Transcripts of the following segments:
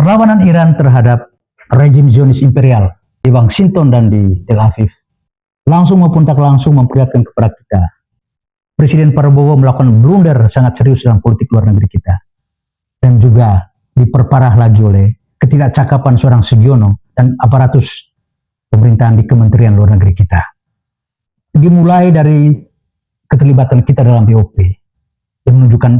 Perlawanan Iran terhadap rejim Zionis imperial di Washington dan di Tel Aviv langsung maupun tak langsung memperlihatkan kepada kita Presiden Prabowo melakukan blunder sangat serius dalam politik luar negeri kita, dan juga diperparah lagi oleh ketidakcakapan seorang Sugiono dan aparatus pemerintahan di Kementerian Luar Negeri kita. Dimulai dari keterlibatan kita dalam BOP yang menunjukkan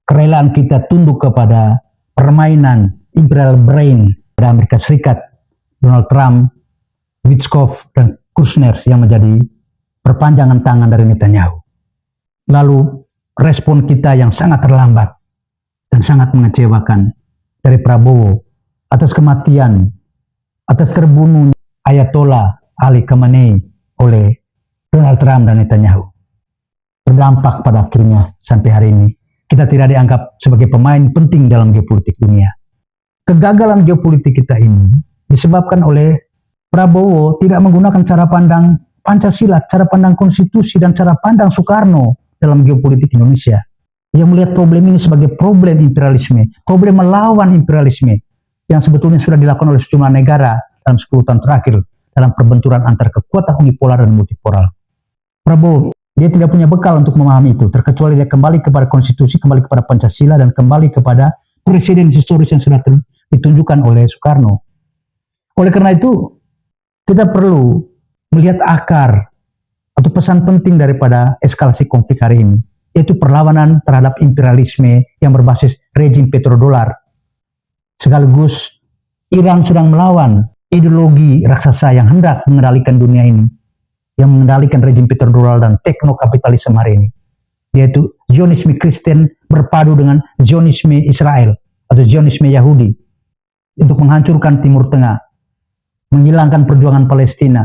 kerelaan kita tunduk kepada permainan imperial brain dari Amerika Serikat, Donald Trump, Witkoff, dan Kushner yang menjadi perpanjangan tangan dari Netanyahu. Lalu respon kita yang sangat terlambat dan sangat mengecewakan dari Prabowo atas kematian, atas terbunuhnya Ayatollah Ali Khamenei oleh Donald Trump dan Netanyahu. Berdampak pada akhirnya sampai hari ini kita tidak dianggap sebagai pemain penting dalam geopolitik dunia. Kegagalan geopolitik kita ini disebabkan oleh Prabowo tidak menggunakan cara pandang Pancasila, cara pandang konstitusi, dan cara pandang Soekarno dalam geopolitik Indonesia. Ia melihat problem ini sebagai problem imperialisme, problem melawan imperialisme yang sebetulnya sudah dilakukan oleh sejumlah negara dalam 10 tahun terakhir dalam perbenturan antar kekuatan unipolar dan multipolar. Prabowo, dia tidak punya bekal untuk memahami itu, terkecuali dia kembali kepada konstitusi, kembali kepada Pancasila, dan kembali kepada presiden historis yang sudah ditunjukkan oleh Soekarno. Oleh karena itu, kita perlu melihat akar atau pesan penting daripada eskalasi konflik hari ini, yaitu perlawanan terhadap imperialisme yang berbasis rejim petrodolar. Sekaligus Iran sedang melawan ideologi raksasa yang hendak mengendalikan dunia ini, yang mengendalikan rejim petrodolar dan teknokapitalisme hari ini, yaitu Zionisme Kristen berpadu dengan Zionisme Israel atau Zionisme Yahudi untuk menghancurkan Timur Tengah, menghilangkan perjuangan Palestina,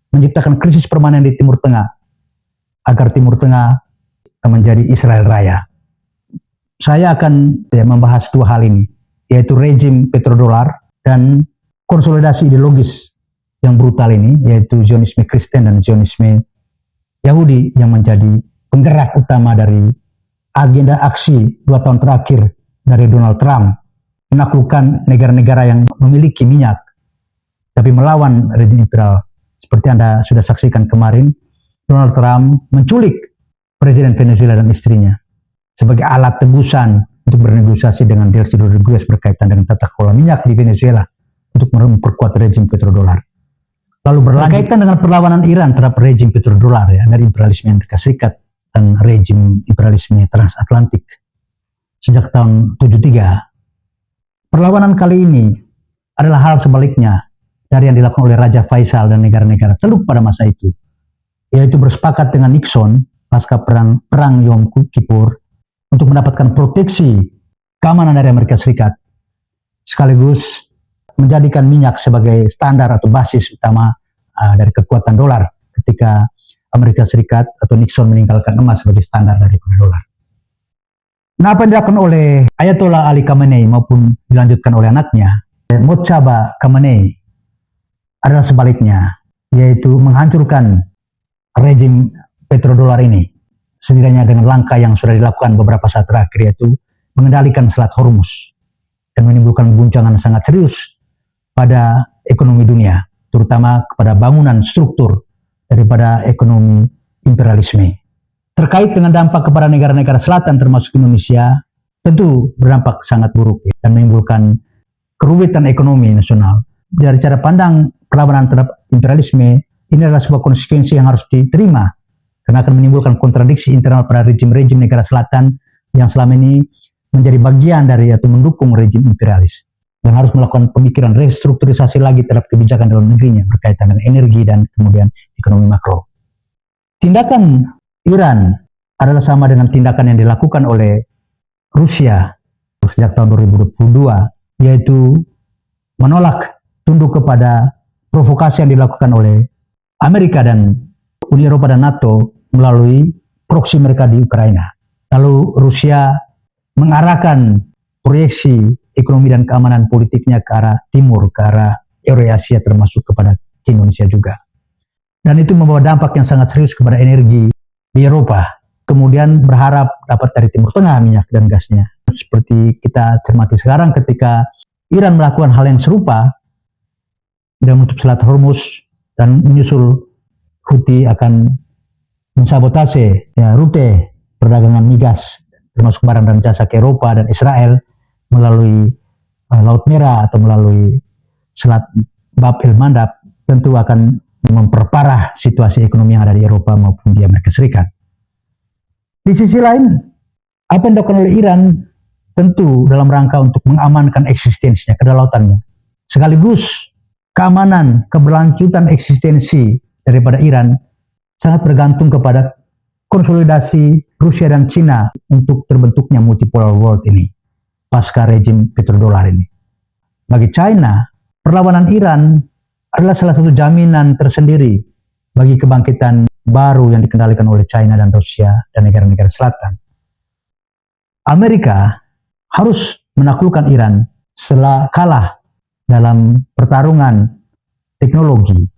menciptakan krisis permanen di Timur Tengah, agar Timur Tengah menjadi Israel Raya. Saya akan membahas dua hal ini, yaitu rejim petrodolar dan konsolidasi ideologis yang brutal ini, yaitu Zionisme Kristen dan Zionisme Yahudi yang menjadi penggerak utama dari agenda aksi 2 tahun terakhir dari Donald Trump menaklukkan negara-negara yang memiliki minyak tapi melawan rejim imperial. Seperti Anda sudah saksikan kemarin, Donald Trump menculik Presiden Venezuela dan istrinya sebagai alat tebusan untuk bernegosiasi dengan Delcy Rodriguez berkaitan dengan tata kelola minyak di Venezuela untuk memperkuat rejim petrodolar. Lalu berkaitan dengan perlawanan Iran terhadap rejim petrodolar dari imperialisme Amerika Serikat dan rejim imperialisme transatlantik sejak tahun 73. Perlawanan kali ini adalah hal sebaliknya dari yang dilakukan oleh Raja Faisal dan negara-negara Teluk pada masa itu, yaitu bersepakat dengan Nixon pasca perang Yom Kippur untuk mendapatkan proteksi keamanan dari Amerika Serikat, sekaligus menjadikan minyak sebagai standar atau basis utama dari kekuatan dolar ketika Amerika Serikat atau Nixon meninggalkan emas sebagai standar dari dolar. Nah, apa yang dilakukan oleh Ayatollah Ali Khamenei maupun dilanjutkan oleh anaknya Mojtaba Khamenei adalah sebaliknya, yaitu menghancurkan rejim petrodolar ini setidaknya dengan langkah yang sudah dilakukan beberapa saat terakhir, yaitu mengendalikan Selat Hormuz dan menimbulkan guncangan sangat serius pada ekonomi dunia, terutama kepada bangunan struktur daripada ekonomi imperialisme. Terkait dengan dampak kepada negara-negara selatan termasuk Indonesia, tentu berdampak sangat buruk dan menimbulkan kerumitan ekonomi nasional. Dari cara pandang perlawanan terhadap imperialisme, ini adalah sebuah konsekuensi yang harus diterima karena akan menimbulkan kontradiksi internal pada rejim-rejim negara selatan yang selama ini menjadi bagian dari atau mendukung rejim imperialis, dan harus melakukan pemikiran restrukturisasi lagi terhadap kebijakan dalam negerinya berkaitan dengan energi dan kemudian ekonomi makro. Tindakan Iran adalah sama dengan tindakan yang dilakukan oleh Rusia sejak tahun 2022, yaitu menolak tunduk kepada provokasi yang dilakukan oleh Amerika dan Uni Eropa dan NATO melalui proksi mereka di Ukraina. Lalu Rusia mengarahkan proyeksi ekonomi dan keamanan politiknya ke arah timur, ke arah Eurasia termasuk kepada Indonesia juga. Dan itu membawa dampak yang sangat serius kepada energi di Eropa. Kemudian berharap dapat dari Timur Tengah minyak dan gasnya. Seperti kita cermati sekarang ketika Iran melakukan hal yang serupa dan menutup Selat Hormuz dan menyusul Houthi akan mensabotase rute perdagangan migas termasuk barang dan jasa ke Eropa dan Israel melalui Laut Merah atau melalui Selat Bab el Mandab, tentu akan memperparah situasi ekonomi yang ada di Eropa maupun di Amerika Serikat. Di sisi lain, apa yang dilakukan oleh Iran tentu dalam rangka untuk mengamankan eksistensinya, kedaulatannya, sekaligus keamanan, keberlanjutan eksistensi daripada Iran sangat bergantung kepada konsolidasi Rusia dan Cina untuk terbentuknya multipolar world ini pasca rejim petrodolar ini. Bagi China, perlawanan Iran adalah salah satu jaminan tersendiri bagi kebangkitan baru yang dikendalikan oleh China dan Rusia dan negara-negara selatan. Amerika harus menaklukkan Iran setelah kalah dalam pertarungan teknologi,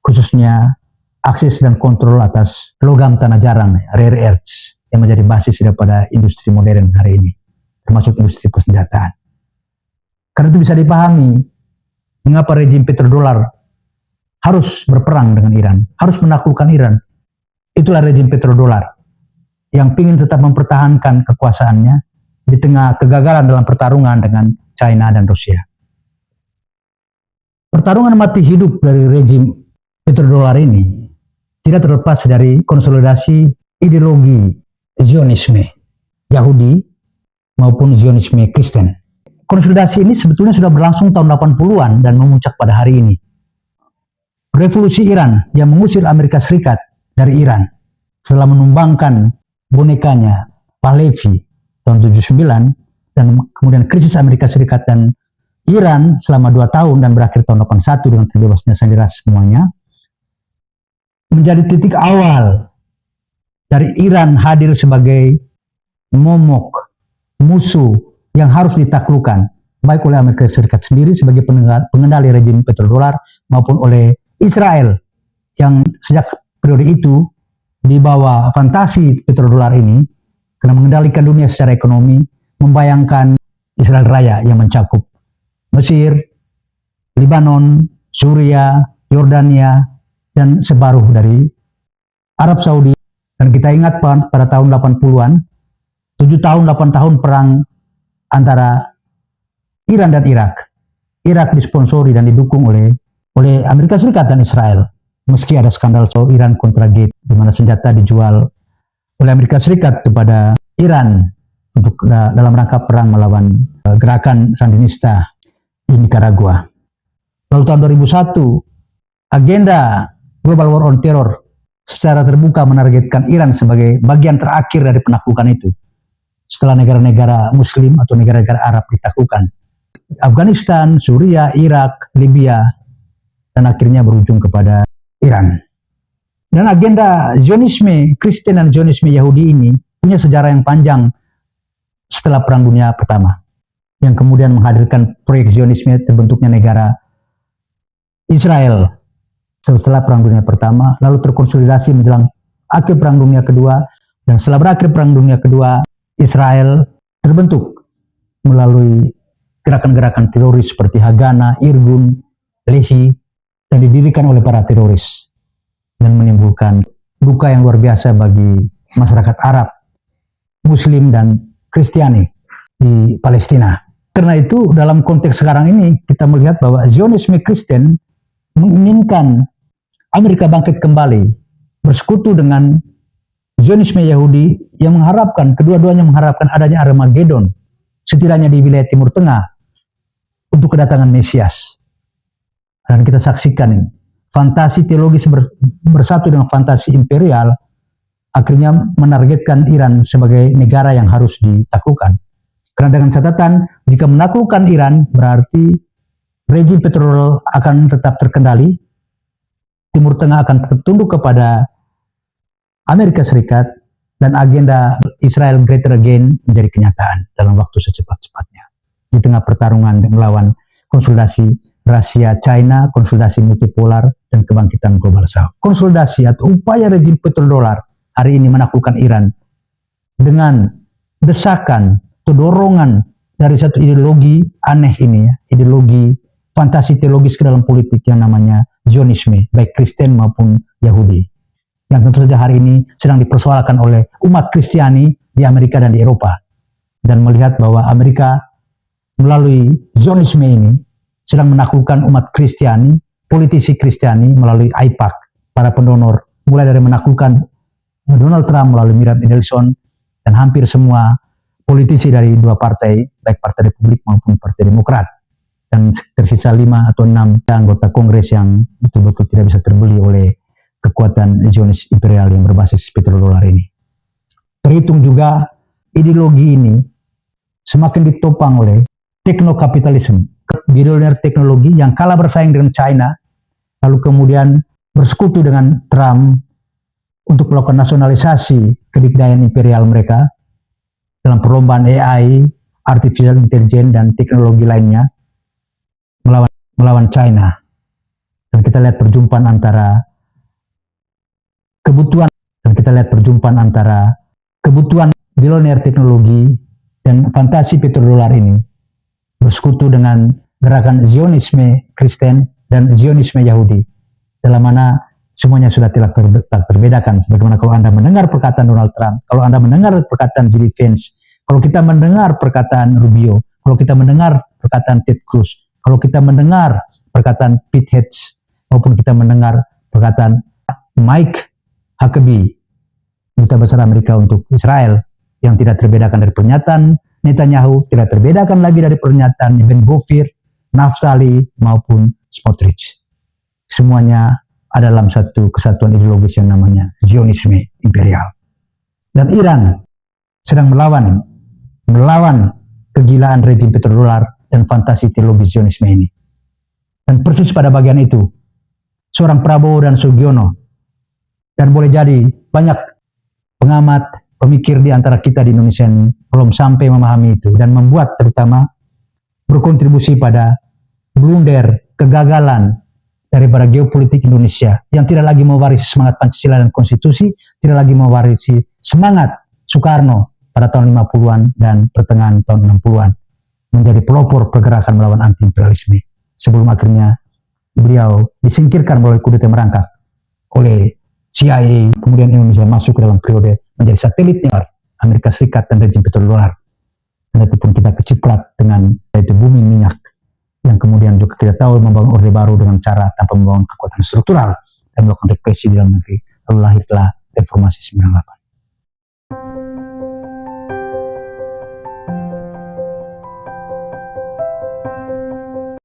khususnya akses dan kontrol atas logam tanah jarang, rare earths, yang menjadi basis daripada industri modern hari ini, termasuk industri persenjataan. Karena itu bisa dipahami mengapa rejim petrodolar harus berperang dengan Iran, harus menaklukkan Iran. Itulah rejim petrodolar yang ingin tetap mempertahankan kekuasaannya di tengah kegagalan dalam pertarungan dengan China dan Rusia. Pertarungan mati hidup dari rejim petrodolar ini tidak terlepas dari konsolidasi ideologi Zionisme Yahudi maupun Zionisme Kristen. Konsolidasi ini sebetulnya sudah berlangsung tahun 80-an dan memuncak pada hari ini. Revolusi Iran yang mengusir Amerika Serikat dari Iran setelah menumbangkan bonekanya Pahlavi tahun 79 dan kemudian krisis Amerika Serikat dan Iran selama 2 tahun dan berakhir tahun 81 dengan terbebasnya sandera semuanya, menjadi titik awal dari Iran hadir sebagai momok, musuh yang harus ditaklukkan baik oleh Amerika Serikat sendiri sebagai pengendali rejim petrodolar maupun oleh Israel yang sejak periode itu di bawah fantasi petrodolar ini karena mengendalikan dunia secara ekonomi, membayangkan Israel Raya yang mencakup Mesir, Lebanon, Suria, Yordania, dan separuh dari Arab Saudi. Dan kita ingat pada tahun 80-an, 7 tahun, 8 tahun perang antara Iran dan Irak. Irak disponsori dan didukung oleh Amerika Serikat dan Israel. Meski ada skandal soal Iran Contragate, di mana senjata dijual oleh Amerika Serikat kepada Iran untuk dalam rangka perang melawan gerakan Sandinista di Nicaragua. Lalu tahun 2001, agenda Global War on Terror secara terbuka menargetkan Iran sebagai bagian terakhir dari penaklukan itu. Setelah negara-negara Muslim atau negara-negara Arab ditaklukkan, Afghanistan, Suria, Irak, Libya, dan akhirnya berujung kepada Iran. Dan agenda Zionisme Kristen dan Zionisme Yahudi ini punya sejarah yang panjang setelah Perang Dunia Pertama, yang kemudian menghadirkan proyek Zionisme terbentuknya negara Israel setelah Perang Dunia Pertama, lalu terkonsolidasi menjelang akhir Perang Dunia Kedua, dan setelah berakhir Perang Dunia Kedua, Israel terbentuk melalui gerakan-gerakan teroris seperti Haganah, Irgun, Lehi, dan didirikan oleh para teroris dan menimbulkan duka yang luar biasa bagi masyarakat Arab, Muslim, dan Kristiani di Palestina. Karena itu dalam konteks sekarang ini kita melihat bahwa Zionisme Kristen menginginkan Amerika bangkit kembali bersekutu dengan Zionisme Yahudi yang mengharapkan, kedua-duanya mengharapkan adanya Armageddon setidaknya di wilayah Timur Tengah untuk kedatangan Mesias. Dan kita saksikan ini, fantasi teologis bersatu dengan fantasi imperial akhirnya menargetkan Iran sebagai negara yang harus ditaklukkan. Karena dengan catatan, jika menaklukkan Iran berarti rejim petrodolar akan tetap terkendali, Timur Tengah akan tetap tunduk kepada Amerika Serikat, dan agenda Israel Greater Again menjadi kenyataan dalam waktu secepat-cepatnya. Di tengah pertarungan melawan konsolidasi Rusia, China, konsolidasi multipolar, dan kebangkitan global South. Konsolidasi atau upaya rejim petrodolar hari ini menaklukkan Iran dengan desakan atau dorongan dari satu ideologi aneh ini ya, ideologi fantasi teologis ke dalam politik yang namanya Zionisme, baik Kristen maupun Yahudi. Yang tentu saja hari ini sedang dipersoalkan oleh umat Kristiani di Amerika dan di Eropa. Dan melihat bahwa Amerika melalui Zionisme ini sedang menaklukkan umat Kristiani, politisi Kristiani melalui AIPAC, para pendonor, mulai dari menaklukkan Donald Trump melalui Miriam Ellison, dan hampir semua politisi dari dua partai, baik Partai Republik maupun Partai Demokrat. Dan tersisa 5 atau 6 anggota Kongres yang betul-betul tidak bisa terbeli oleh kekuatan Zionis imperial yang berbasis petrodolar ini. Terhitung juga ideologi ini semakin ditopang oleh teknokapitalisme, bilioner teknologi yang kalah bersaing dengan China, lalu kemudian bersekutu dengan Trump untuk melakukan nasionalisasi kedikdayaan imperial mereka dalam perlombaan AI, artificial intelligence, dan teknologi lainnya melawan China. Dan kita lihat perjumpaan antara kebutuhan bilioner teknologi dan fantasi petrodolar ini bersekutu dengan gerakan Zionisme Kristen dan Zionisme Yahudi, dalam mana semuanya sudah tak terbedakan. Sebagaimana kalau Anda mendengar perkataan Donald Trump, kalau Anda mendengar perkataan J.D. Vance, kalau kita mendengar perkataan Rubio, kalau kita mendengar perkataan Ted Cruz, kalau kita mendengar perkataan Pete Hegseth, maupun kita mendengar perkataan Mike Huckabee, Duta Besar Amerika untuk Israel, yang tidak terbedakan dari pernyataan Netanyahu, tidak terbedakan lagi dari pernyataan Ben Gvir, Naftali, maupun Smotrich. Semuanya ada dalam satu kesatuan ideologis yang namanya Zionisme imperial. Dan Iran sedang melawan kegilaan rejim petrodolar dan fantasi teologi Zionisme ini. Dan persis pada bagian itu, seorang Prabowo dan Sugiono, dan boleh jadi banyak pengamat, pemikir di antara kita di Indonesia ini belum sampai memahami itu, dan membuat terutama berkontribusi pada blunder, kegagalan daripada geopolitik Indonesia yang tidak lagi mewarisi semangat Pancasila dan konstitusi, tidak lagi mewarisi semangat Soekarno pada tahun 50-an dan pertengahan tahun 60-an, menjadi pelopor pergerakan melawan anti-imperialisme, sebelum akhirnya beliau disingkirkan melalui kudeta merangkak oleh CIA, kemudian Indonesia masuk ke dalam periode menjadi satelitnya Amerika Serikat dan rejim petrodolar. Dan itu pun kita keciprat dengan yaitu bumi minyak, yang kemudian juga kita tahu membangun orde baru dengan cara tanpa membangun kekuatan struktural dan melakukan represi di dalam negeri. Lalu lahirlah reformasi 98.